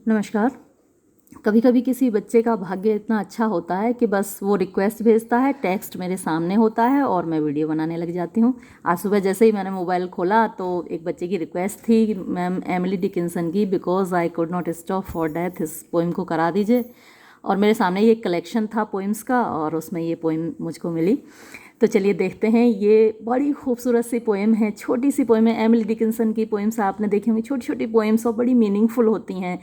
नमस्कार। कभी कभी किसी बच्चे का भाग्य इतना अच्छा होता है कि बस वो रिक्वेस्ट भेजता है, टेक्स्ट मेरे सामने होता है और मैं वीडियो बनाने लग जाती हूँ। आज सुबह जैसे ही मैंने मोबाइल खोला तो एक बच्चे की रिक्वेस्ट थी कि मैम एमिली डिकिंसन की because I could not stop for death इस पोइम को करा दीजिए। और मेरे सामने ये कलेक्शन था पोइम्स का और उसमें ये पोइम मुझको मिली। तो चलिए देखते हैं। ये बड़ी खूबसूरत सी पोएम है, छोटी सी पोएम है। एमिली डिकिंसन की पोएम्स आपने देखी होंगी, छोटी छोटी पोएम्स और बड़ी मीनिंगफुल होती हैं,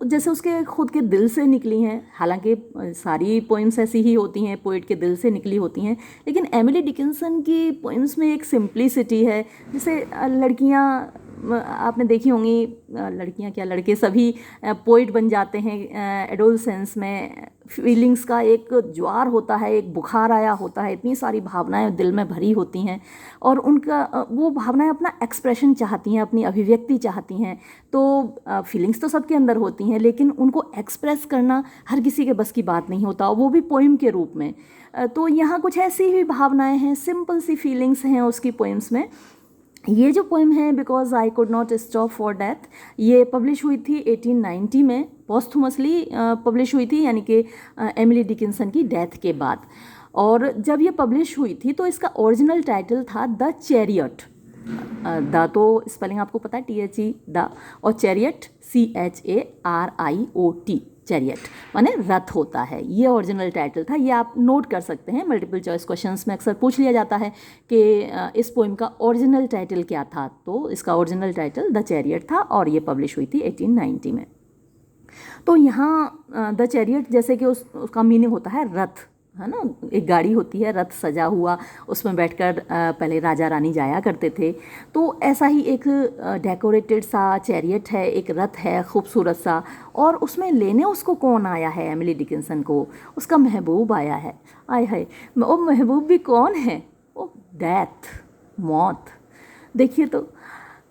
जैसे उसके खुद के दिल से निकली हैं। हालांकि सारी पोएम्स ऐसी ही होती हैं, पोइट के दिल से निकली होती हैं, लेकिन एमिली डिकिंसन की पोएम्स में एक सिंप्लिसिटी है। जैसे लड़कियाँ आपने देखी होंगी, लड़कियां क्या लड़के सभी पोइट बन जाते हैं एडोलसेंस में। फीलिंग्स का एक ज्वार होता है, एक बुखार आया होता है, इतनी सारी भावनाएं दिल में भरी होती हैं और उनका वो भावनाएं अपना एक्सप्रेशन चाहती हैं, अपनी अभिव्यक्ति चाहती हैं। तो फीलिंग्स तो सबके अंदर होती हैं, लेकिन उनको एक्सप्रेस करना हर किसी के बस की बात नहीं होता, वो भी पोइम के रूप में। तो यहाँ कुछ ऐसी ही भावनाएं हैं, सिंपल सी फीलिंग्स हैं उसकी पोइम्स में। ये जो पोएम है because I could not stop for death, ये पब्लिश हुई थी 1890 में, पोस्थुमसली पब्लिश हुई थी, यानी कि एमिली डिकिंसन की डेथ के बाद। और जब ये पब्लिश हुई थी तो इसका ओरिजिनल टाइटल था द चैरियट। द तो स्पेलिंग आपको पता है, THE द, और चैरियट CHARIOT, चैरियट माने रथ होता है। ये ओरिजिनल टाइटल था, ये आप नोट कर सकते हैं। मल्टीपल चॉइस क्वेश्चंस में अक्सर पूछ लिया जाता है कि इस पोइम का ओरिजिनल टाइटल क्या था। तो इसका ओरिजिनल टाइटल द चैरियट था और ये पब्लिश हुई थी 1890 में। तो यहाँ द चैरियट जैसे कि उसका मीनिंग होता है रथ, है ना। एक गाड़ी होती है, रथ सजा हुआ, उसमें बैठकर पहले राजा रानी जाया करते थे। तो ऐसा ही एक डेकोरेटेड सा चैरियट है, एक रथ है खूबसूरत सा, और उसमें लेने उसको कौन आया है, एमिली डिकिंसन को उसका महबूब आया है। आय हाय, वो महबूब भी कौन है, वो डेथ, मौत। देखिए तो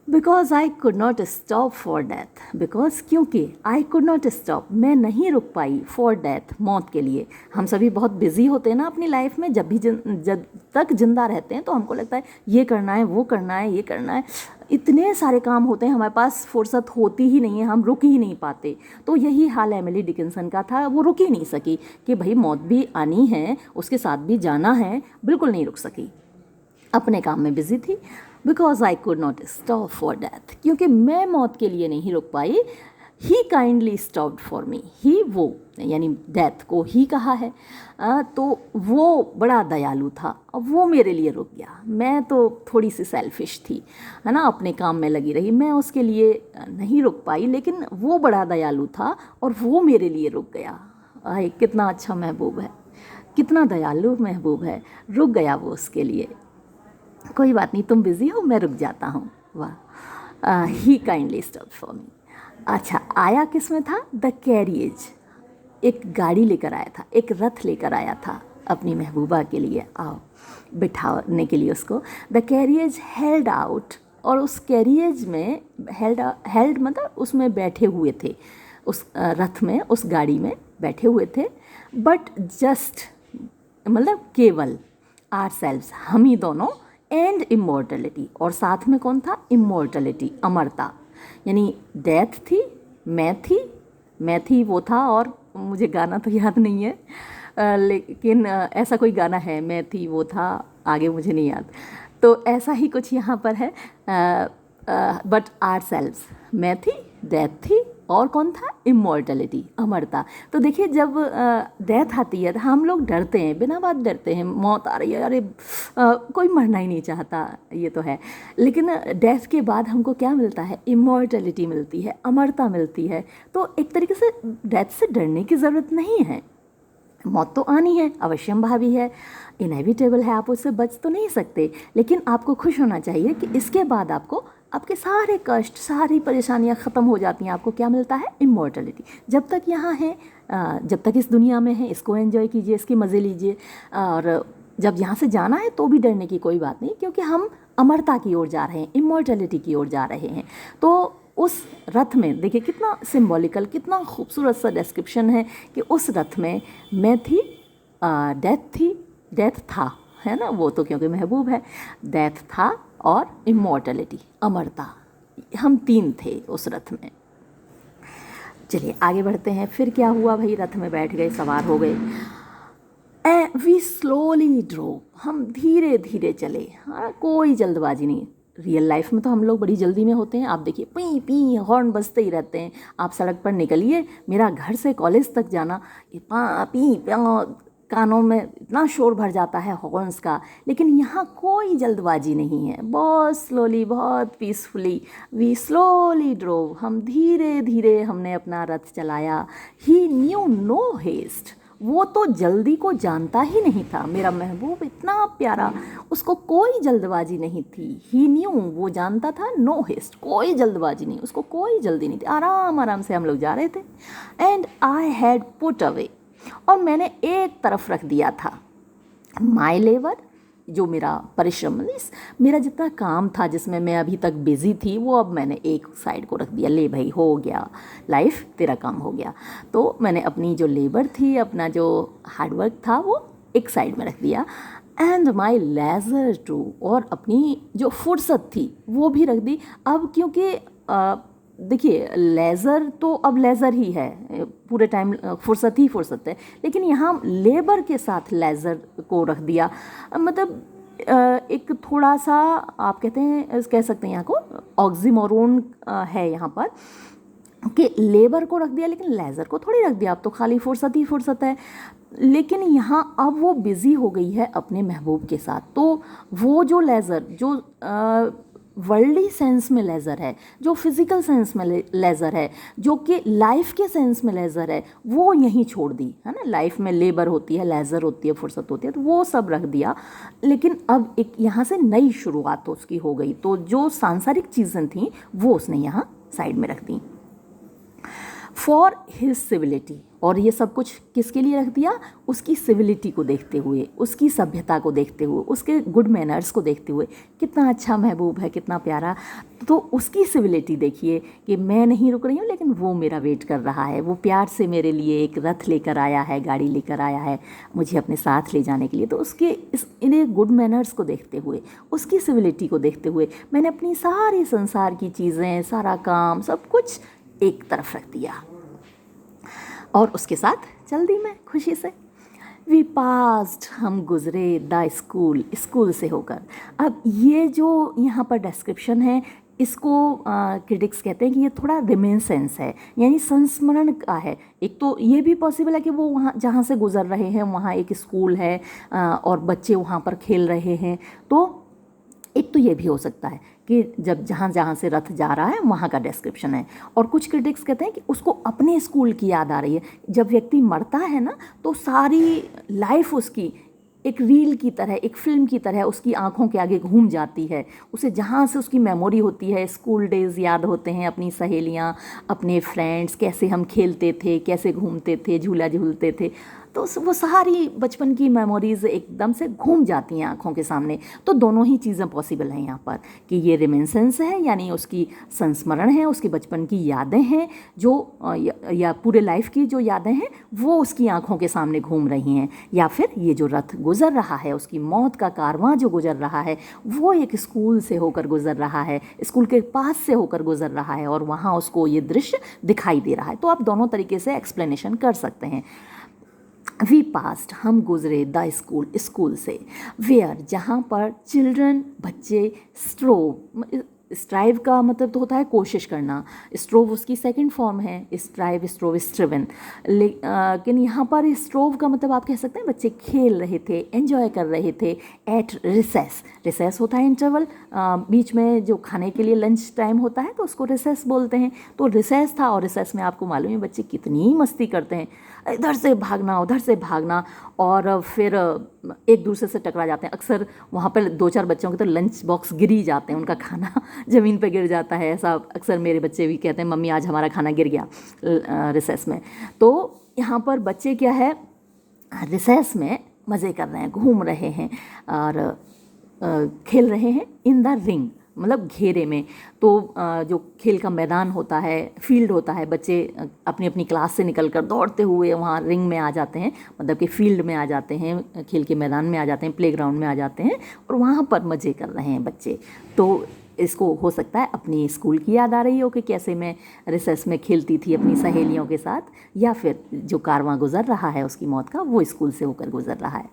because I could not stop for death, because क्योंकि आई कुड नॉट स्टॉप, मैं नहीं रुक पाई, फॉर डेथ, मौत के लिए। हम सभी बहुत बिजी होते हैं ना अपनी लाइफ में, जब तक जिंदा रहते हैं तो हमको लगता है ये करना है, वो करना है, ये करना है, इतने सारे काम होते हैं, हमारे पास फुर्सत होती ही नहीं है, हम रुक ही नहीं पाते। तो यही हाल एमिली डिकिंसन का था, वो रुक ही नहीं सकी कि भाई मौत भी आनी है, उसके साथ भी जाना है, बिल्कुल नहीं रुक सकी, अपने काम में बिजी थी। Because I could not stop for death, क्योंकि मैं मौत के लिए नहीं रुक पाई। ही काइंडली स्टॉप्ड फॉर मी, ही वो यानी डेथ को ही कहा है। तो वो बड़ा दयालु था, वो मेरे लिए रुक गया। मैं तो थोड़ी सी सेल्फिश थी, है ना, अपने काम में लगी रही, मैं उसके लिए नहीं रुक पाई, लेकिन वो बड़ा दयालु था और वो मेरे लिए रुक गया। आए कितना अच्छा महबूब है, कितना दयालु महबूब है, रुक गया वो उसके लिए। कोई बात नहीं, तुम बिजी हो, मैं रुक जाता हूँ। वाह, ही काइंडली स्टॉप फॉर मी। अच्छा, आया किस में था, द कैरियज, एक गाड़ी लेकर आया था, एक रथ लेकर आया था अपनी महबूबा के लिए, आओ बिठाने के लिए उसको। द कैरियज हेल्ड आउट, और उस कैरियज में हेल्ड मतलब उसमें बैठे हुए थे, उस रथ में, उस गाड़ी में बैठे हुए थे। बट जस्ट मतलब केवल, आर सेल्व्स, हम ही दोनों, एंड इमोर्टलिटी, और साथ में कौन था, इमोर्टलिटी, अमरता। यानी डेथ थी, मैं थी वो था, और मुझे गाना तो याद नहीं है, लेकिन ऐसा कोई गाना है, मैं थी वो था, आगे मुझे नहीं याद। तो ऐसा ही कुछ यहाँ पर है। बट आर सेल्व्स, मैं थी, डेथ थी, और कौन था, इमॉर्टलिटी, अमरता। तो देखिए जब डेथ आती है तो हम लोग डरते हैं, बिना बात डरते हैं, मौत आ रही है, अरे कोई मरना ही नहीं चाहता, ये तो है। लेकिन डेथ के बाद हमको क्या मिलता है, इमॉर्टलिटी मिलती है, अमरता मिलती है। तो एक तरीके से डेथ से डरने की ज़रूरत नहीं है। मौत तो आनी है, अवश्यम भावी है, इनएविटेबल है, आप उससे बच तो नहीं सकते, लेकिन आपको खुश होना चाहिए कि इसके बाद आपको आपके सारे कष्ट, सारी परेशानियां ख़त्म हो जाती हैं। आपको क्या मिलता है, इमॉर्टलिटी। जब तक यहाँ है, जब तक इस दुनिया में है, इसको एंजॉय कीजिए, इसके मज़े लीजिए, और जब यहाँ से जाना है तो भी डरने की कोई बात नहीं, क्योंकि हम अमरता की ओर जा रहे हैं, इमॉर्टलिटी की ओर जा रहे हैं। तो उस रथ में देखिए कितना सिंबॉलिकल, कितना खूबसूरत सा डिस्क्रिप्शन है कि उस रथ में मैं थी, डेथ था, है ना, वो तो क्योंकि महबूब है, डेथ था, और इमॉर्टलिटी, अमरता, हम तीन थे उस रथ में। चलिए आगे बढ़ते हैं। फिर क्या हुआ भाई, रथ में बैठ गए, सवार हो गए। वी स्लोली ड्रो, हम धीरे धीरे चले। हाँ, कोई जल्दबाजी नहीं। रियल लाइफ में तो हम लोग बड़ी जल्दी में होते हैं। आप देखिए पी पी हॉर्न बजते ही रहते हैं। आप सड़क पर निकलिए, मेरा घर से कॉलेज तक जाना, ये पा पी प्या, कानों में इतना शोर भर जाता है हॉर्न्स का। लेकिन यहाँ कोई जल्दबाजी नहीं है, बहुत स्लोली, बहुत पीसफुली वी स्लोली ड्रोव, हम धीरे धीरे हमने अपना रथ चलाया। ही न्यू नो हेस्ट, वो तो जल्दी को जानता ही नहीं था। मेरा महबूब इतना प्यारा, उसको कोई जल्दबाजी नहीं थी। ही न्यू, वो जानता था, नो हेस्ट, कोई जल्दबाजी नहीं, उसको कोई जल्दी नहीं थी। आराम आराम से हम लोग जा रहे थे। And I had put away, और मैंने एक तरफ रख दिया था माई लेबर, जो मेरा परिश्रम, मेरा जितना काम था जिसमें मैं अभी तक बिज़ी थी, वो अब मैंने एक साइड को रख दिया। ले भाई, हो गया लाइफ, तेरा काम हो गया। तो मैंने अपनी जो लेबर थी, अपना जो हार्डवर्क था, वो एक साइड में रख दिया। एंड माई लेज़र टू, और अपनी जो फुर्सत थी वो भी रख दी। अब क्योंकि देखिए लेज़र तो अब लेज़र ही है, पूरे टाइम फुर्सत ही फुर्सत है। लेकिन यहाँ लेबर के साथ लेज़र को रख दिया। मतलब एक थोड़ा सा आप कहते हैं, कह सकते हैं यहाँ को ऑक्सीमोरोन है यहाँ पर, कि लेबर को रख दिया लेकिन लेज़र को थोड़ी रख दिया। अब तो खाली फुर्सत ही फुर्सत है। लेकिन यहाँ अब वो बिज़ी हो गई है अपने महबूब के साथ। तो वो जो लेज़र, जो वर्ल्डली सेंस में लेज़र है, जो फिज़िकल सेंस में लेज़र है, जो कि लाइफ के सेंस में लेज़र है, वो यहीं छोड़ दी है ना। लाइफ में लेबर होती है, लेज़र होती है, फुर्सत होती है, तो वो सब रख दिया। लेकिन अब एक यहाँ से नई शुरुआत उसकी हो गई। तो जो सांसारिक चीज़ें थीं वो उसने यहाँ साइड में रख दी। फॉर हिज सिविलिटी, और ये सब कुछ किसके लिए रख दिया? उसकी सिविलिटी को देखते हुए, उसकी सभ्यता को देखते हुए, उसके गुड मैनर्स को देखते हुए। कितना अच्छा महबूब है, कितना प्यारा। तो उसकी सिविलिटी देखिए कि मैं नहीं रुक रही हूँ लेकिन वो मेरा वेट कर रहा है। वो प्यार से मेरे लिए एक रथ लेकर आया है, गाड़ी लेकर आया है मुझे अपने साथ ले जाने के लिए। तो उसके इन्हें गुड मैनर्स को देखते हुए, उसकी सिविलिटी को देखते हुए, मैंने अपनी सारी संसार की चीज़ें, सारा काम, सब कुछ एक तरफ रख दिया और उसके साथ चल दी मैं खुशी से। वी पास्ड, हम गुजरे, द स्कूल, स्कूल से होकर। अब ये जो यहाँ पर डिस्क्रिप्शन है, इसको क्रिटिक्स कहते हैं कि ये थोड़ा रिमेंसेंस है, यानी संस्मरण का है। एक तो ये भी पॉसिबल है कि वो वहाँ जहाँ से गुजर रहे हैं वहाँ एक स्कूल है और बच्चे वहाँ पर खेल रहे हैं। तो एक तो ये भी हो सकता है कि जब जहाँ से रथ जा रहा है वहाँ का डिस्क्रिप्शन है। और कुछ क्रिटिक्स कहते हैं कि उसको अपने स्कूल की याद आ रही है। जब व्यक्ति मरता है ना, तो सारी लाइफ उसकी एक रील की तरह, एक फिल्म की तरह उसकी आंखों के आगे घूम जाती है। उसे जहाँ से उसकी मेमोरी होती है, स्कूल डेज़ याद होते हैं, अपनी सहेलियाँ, अपने फ्रेंड्स, कैसे हम खेलते थे, कैसे घूमते थे, झूला झूलते थे। तो वो सारी बचपन की मेमोरीज़ एकदम से घूम जाती हैं आँखों के सामने। तो दोनों ही चीज़ें पॉसिबल हैं यहाँ पर, कि ये रिमेंसेंस है यानी उसकी संस्मरण है, उसकी बचपन की यादें हैं जो या पूरे लाइफ की जो यादें हैं वो उसकी आँखों के सामने घूम रही हैं, या फिर ये जो रथ गुज़र रहा है, उसकी मौत का कारवां जो गुज़र रहा है, वो एक स्कूल से होकर गुज़र रहा है, स्कूल के पास से होकर गुज़र रहा है और वहाँ उसको ये दृश्य दिखाई दे रहा है। तो आप दोनों तरीके से एक्सप्लेनेशन कर सकते हैं। वी पास्ट, हम गुजरे, द स्कूल, स्कूल से। वेयर, जहाँ पर चिल्ड्रन, बच्चे, स्ट्रोव, स्ट्राइव का मतलब तो होता है कोशिश करना, स्ट्रोव उसकी सेकंड फॉर्म है, स्ट्राइव, स्ट्रोव, स्ट्रिवन। लेकिन यहाँ पर स्ट्रोव का मतलब आप कह सकते हैं बच्चे खेल रहे थे, एंजॉय कर रहे थे। एट रिसेस, रिसेस होता है इंटरवल, बीच में जो खाने के लिए लंच टाइम होता है तो उसको रिसेस बोलते हैं। तो रिसेस था और रिसेस में आपको मालूम है बच्चे कितनी मस्ती करते हैं, इधर से भागना, उधर से भागना, और फिर एक दूसरे से टकरा जाते हैं। अक्सर वहाँ पर 2-4 बच्चों के तो लंच बॉक्स गिर ही जाते हैं, उनका खाना ज़मीन पे गिर जाता है। ऐसा अक्सर मेरे बच्चे भी कहते हैं, मम्मी आज हमारा खाना गिर गया रिसेस में। तो यहाँ पर बच्चे क्या है, रिसेस में मज़े कर रहे हैं, घूम रहे हैं और खेल रहे हैं इन द रिंग, मतलब घेरे में। तो जो खेल का मैदान होता है, फील्ड होता है, बच्चे अपनी अपनी क्लास से निकलकर दौड़ते हुए वहाँ रिंग में आ जाते हैं, मतलब कि फील्ड में आ जाते हैं, खेल के मैदान में आ जाते हैं, प्लेग्राउंड में आ जाते हैं और वहाँ पर मज़े कर रहे हैं बच्चे। तो इसको हो सकता है अपनी स्कूल की याद आ रही हो कि कैसे मैं रिसेस में खेलती थी अपनी सहेलियों के साथ, या फिर जो कारवां गुजर रहा है उसकी मौत का, वो स्कूल से होकर गुजर रहा है।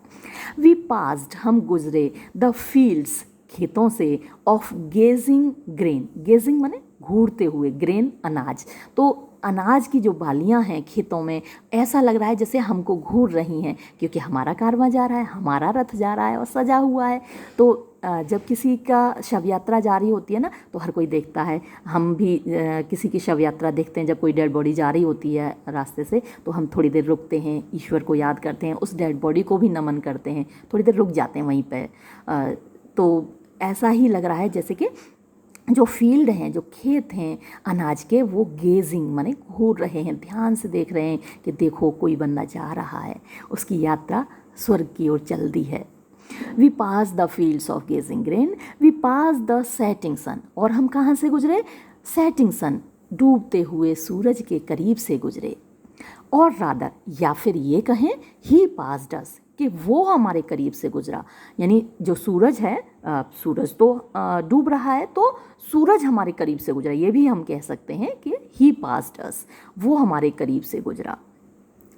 वी पास्ड, हम गुजरे, द फील्ड्स, खेतों से, ऑफ गेजिंग ग्रेन, गेजिंग माने घूरते हुए, ग्रेन अनाज, तो अनाज की जो बालियां हैं खेतों में, ऐसा लग रहा है जैसे हमको घूर रही हैं, क्योंकि हमारा कारवां जा रहा है, हमारा रथ जा रहा है और सजा हुआ है। तो जब किसी का शव यात्रा जा रही होती है ना, तो हर कोई देखता है, हम भी किसी की शव यात्रा देखते हैं, जब कोई डेड बॉडी जा रही होती है रास्ते से, तो हम थोड़ी देर रुकते हैं, ईश्वर को याद करते हैं, उस डेड बॉडी को भी नमन करते हैं, थोड़ी देर रुक जाते हैं वहीं पे। तो ऐसा ही लग रहा है जैसे कि जो फील्ड हैं, जो खेत हैं अनाज के, वो गेजिंग माने घूर रहे हैं, ध्यान से देख रहे हैं कि देखो कोई बंदा जा रहा है, उसकी यात्रा स्वर्ग की ओर चल दी है। We pass the fields of gazing grain, we pass the setting sun, और हम कहाँ से गुजरे? सेटिंग सन, डूबते हुए सूरज के करीब से गुजरे। और रादर, या फिर ये कहें, ही पास्ड अस, कि वो हमारे करीब से गुजरा, यानी जो सूरज है, सूरज तो डूब रहा है, तो सूरज हमारे करीब से गुजरा, ये भी हम कह सकते हैं कि ही पास्ड अस, वो हमारे करीब से गुजरा।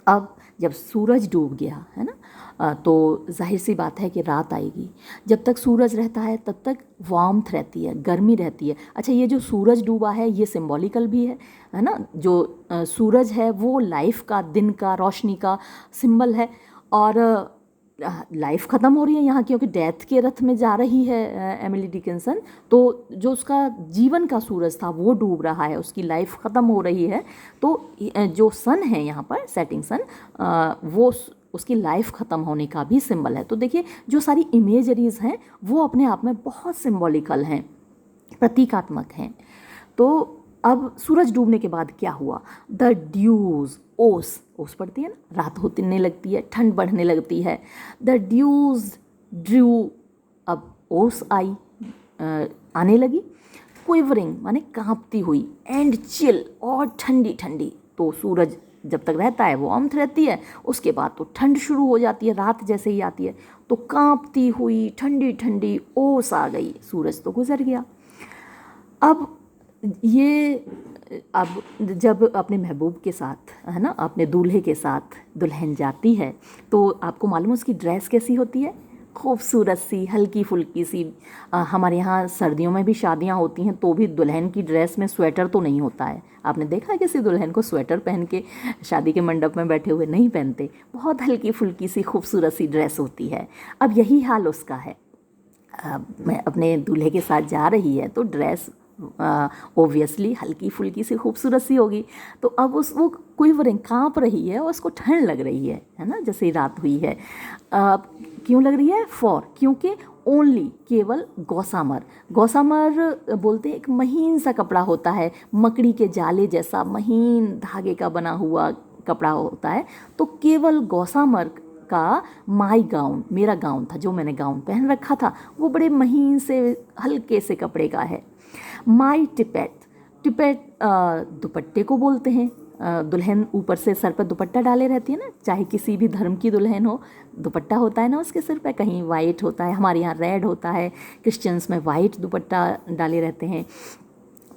अब जब सूरज डूब गया है ना, तो जाहिर सी बात है कि रात आएगी। जब तक सूरज रहता है तब तक वार्मथ रहती है, गर्मी रहती है। अच्छा, ये जो सूरज डूबा है ये सिंबॉलिकल भी है ना, जो सूरज है वो लाइफ का, दिन का, रोशनी का सिंबल है, और लाइफ ख़त्म हो रही है यहाँ, क्योंकि डेथ के रथ में जा रही है एमिली डिकिंसन, तो जो उसका जीवन का सूरज था वो डूब रहा है, उसकी लाइफ ख़त्म हो रही है। तो जो सन है यहाँ पर, सेटिंग सन, वो उसकी लाइफ ख़त्म होने का भी सिंबल है। तो देखिए, जो सारी इमेजरीज़ हैं वो अपने आप में बहुत सिंबॉलिकल हैं, प्रतीकात्मक हैं। तो अब सूरज डूबने के बाद क्या हुआ? द ड्यूज, ओस, ओस पड़ती है ना, रात होने लगती है, ठंड बढ़ने लगती है। द ड्यूज ड्रू, अब ओस आई, आने लगी। क्विवरिंग माने कांपती हुई, एंड चिल, और ठंडी ठंडी। तो सूरज जब तक रहता है वो वार्मथ रहती है, उसके बाद तो ठंड शुरू हो जाती है, रात जैसे ही आती है तो कांपती हुई ठंडी ठंडी ओस आ गई, सूरज तो गुजर गया। अब जब अपने महबूब के साथ, है ना, अपने दूल्हे के साथ दुल्हन जाती है, तो आपको मालूम है उसकी ड्रेस कैसी होती है? खूबसूरत सी, हल्की फुल्की सी। हमारे यहाँ सर्दियों में भी शादियाँ होती हैं तो भी दुल्हन की ड्रेस में स्वेटर तो नहीं होता है। आपने देखा है किसी दुल्हन को स्वेटर पहन के शादी के मंडप में बैठे हुए? नहीं पहनते, बहुत हल्की फुल्की सी खूबसूरत सी ड्रेस होती है। अब यही हाल उसका है, मैं अपने दूल्हे के साथ जा रही है तो ड्रेस ओबियसली हल्की फुल्की सी खूबसूरत सी होगी। तो अब वो क्विवरिंग, कांप रही है और उसको ठंड लग रही है ना, जैसे ही रात हुई है। क्यों लग रही है? फॉर, क्योंकि ओनली, केवल, गौसामर, गौसामर बोलते हैं एक महीन सा कपड़ा होता है, मकड़ी के जाले जैसा महीन धागे का बना हुआ कपड़ा होता है। तो केवल गौसामर का माई गाउन, मेरा गाउन था, जो मैंने गाउन पहन रखा था, वो बड़े महीन से हल्के से कपड़े का है। माई टिपेट, टिपेट दुपट्टे को बोलते हैं। दुल्हन ऊपर से सर पर दुपट्टा डाले रहती है ना, चाहे किसी भी धर्म की दुल्हन हो, दुपट्टा होता है ना उसके सिर पे, कहीं वाइट होता है, हमारे यहाँ रेड होता है, क्रिश्चियंस में वाइट दुपट्टा डाले रहते हैं,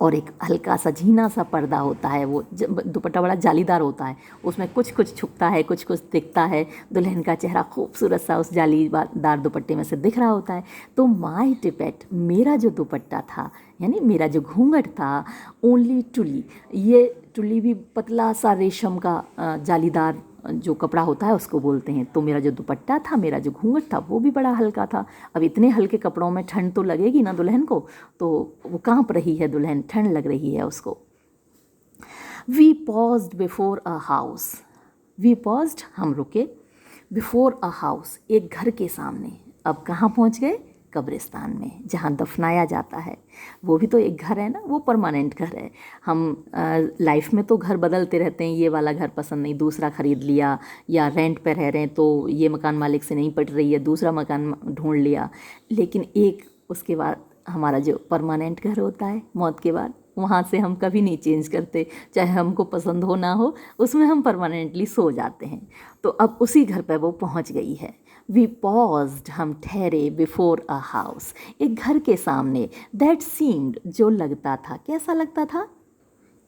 और एक हल्का सा झीना सा पर्दा होता है, वो दुपट्टा बड़ा जालीदार होता है, उसमें कुछ कुछ छुपता है, कुछ कुछ दिखता है, दुल्हन का चेहरा खूबसूरत सा उस जालीदार दुपट्टे में से दिख रहा होता है। तो माई टिपेट, मेरा जो दुपट्टा था, यानी मेरा जो घूंघट था, ओनली टुली, ये टुली भी पतला सा रेशम का जालीदार जो कपड़ा होता है उसको बोलते हैं। तो मेरा जो दुपट्टा था, मेरा जो घूंघट था, वो भी बड़ा हल्का था। अब इतने हल्के कपड़ों में ठंड तो लगेगी ना दुल्हन को, तो वो कांप रही है दुल्हन, ठंड लग रही है उसको। We paused before a house, we paused, हम रुके, बिफोर अ हाउस, एक घर के सामने। अब कहाँ पहुँच गए? कब्रिस्तान में, जहाँ दफनाया जाता है। वो भी तो एक घर है ना, वो परमानेंट घर है। हम लाइफ में तो घर बदलते रहते हैं, ये वाला घर पसंद नहीं, दूसरा ख़रीद लिया, या रेंट पे रह रहे हैं तो ये मकान मालिक से नहीं पट रही है, दूसरा मकान ढूंढ लिया। लेकिन एक उसके बाद हमारा जो परमानेंट घर होता है मौत के बाद, वहाँ से हम कभी नहीं चेंज करते, चाहे हमको पसंद हो ना हो, उसमें हम परमानेंटली सो जाते हैं। तो अब उसी घर पर वो पहुँच गई है। वी पॉज्ड, हम ठहरे, बिफोर अ हाउस, एक घर के सामने, दैट सीम्ड, जो लगता था, कैसा लगता था,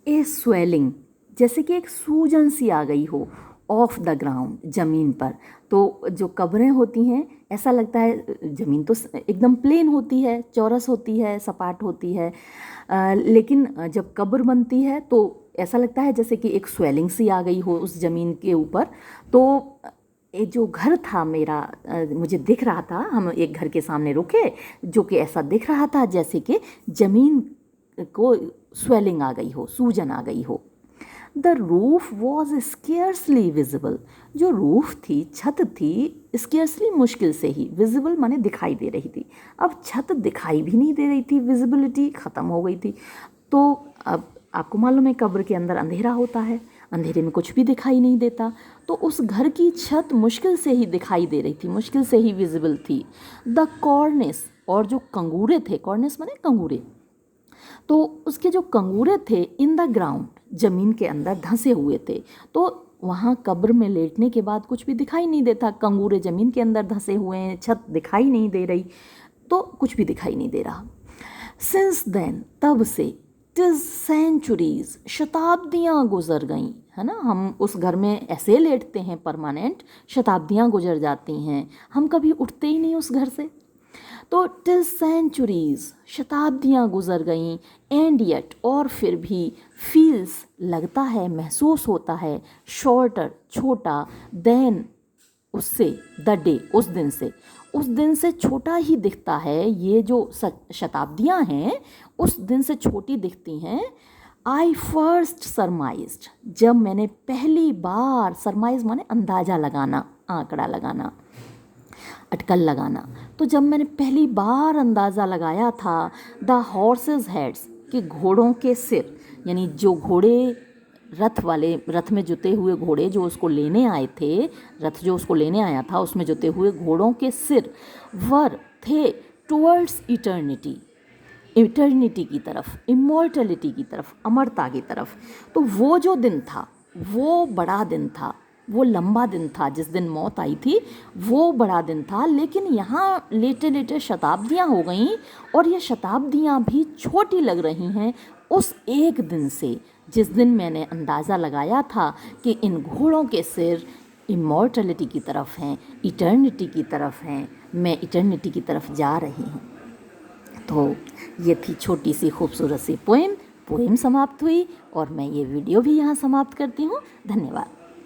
ए स्वेलिंग, जैसे कि एक सूजन सी आ गई हो, ऑफ द ग्राउंड, ज़मीन पर। तो जो कब्रें होती हैं ऐसा लगता है, ज़मीन तो एकदम प्लेन होती है, चौरस होती है, सपाट होती है, लेकिन जब कब्र बनती है तो ऐसा लगता है जैसे कि एक स्वेलिंग सी आ गई हो उस ज़मीन के ऊपर। तो ये जो घर था मेरा, मुझे दिख रहा था, हम एक घर के सामने रुके जो कि ऐसा दिख रहा था जैसे कि ज़मीन को स्वेलिंग आ गई हो, सूजन आ गई हो। The roof was scarcely visible, जो रूफ थी, छत थी, स्केर्सली मुश्किल से ही, विजिबल माने दिखाई दे रही थी। अब छत दिखाई भी नहीं दे रही थी, विजिबिलिटी ख़त्म हो गई थी। तो अब आपको मालूम है कब्र के अंदर अंधेरा होता है, अंधेरे में कुछ भी दिखाई नहीं देता। तो उस घर की छत मुश्किल से ही दिखाई दे रही थी, मुश्किल से ही विजिबल थी। द कॉर्निस, और जो कंगूरे थे, कॉर्निस माने कंगूरे, तो उसके जो कंगूरे थे इन द ग्राउंड, ज़मीन के अंदर धंसे हुए थे। तो वहाँ कब्र में लेटने के बाद कुछ भी दिखाई नहीं देता, कंगूरे ज़मीन के अंदर धंसे हुए हैं, छत दिखाई नहीं दे रही, तो कुछ भी दिखाई नहीं दे रहा। सिंस देन, तब से, टिज सेंचुरीज, शताब्दियाँ गुजर गईं, है ना। हम उस घर में ऐसे लेटते हैं परमानेंट, शताब्दियाँ गुजर जाती हैं, हम कभी उठते ही नहीं उस घर से। तो टिल सेंचुरीज, शताब्दियाँ गुजर गईं, एंड येट, और फिर भी, फील्स, लगता है, महसूस होता है, शॉर्टर, छोटा, देन, उससे, द डे, उस दिन से छोटा ही दिखता है। ये जो शताब्दियाँ हैं उस दिन से छोटी दिखती हैं। आई फर्स्ट सरमाइज्ड, जब मैंने पहली बार, सरमाइज माने अंदाज़ा लगाना, आंकड़ा लगाना, अटकल लगाना, तो जब मैंने पहली बार अंदाज़ा लगाया था, द हॉर्सेस हेड्स, कि घोड़ों के सिर, यानी जो घोड़े रथ वाले, रथ में जुते हुए घोड़े जो उसको लेने आए थे, रथ जो उसको लेने आया था उसमें जुते हुए घोड़ों के सिर, वर, थे, टुवर्ड्स इटर्निटी, इटर्निटी की तरफ, इमॉर्टलिटी की तरफ, अमरता की तरफ। तो वो जो दिन था वो बड़ा दिन था, वो लंबा दिन था, जिस दिन मौत आई थी वो बड़ा दिन था। लेकिन यहाँ लेटे लेटे शताब्दियाँ हो गईं, और ये शताब्दियाँ भी छोटी लग रही हैं उस एक दिन से, जिस दिन मैंने अंदाज़ा लगाया था कि इन घोड़ों के सिर इमॉर्टलिटी की तरफ हैं, इटर्निटी की तरफ हैं, मैं इटर्निटी की तरफ जा रही हूँ। तो ये थी छोटी सी खूबसूरत सी पोएम समाप्त हुई, और मैं ये वीडियो भी यहाँ समाप्त करती हूँ। धन्यवाद।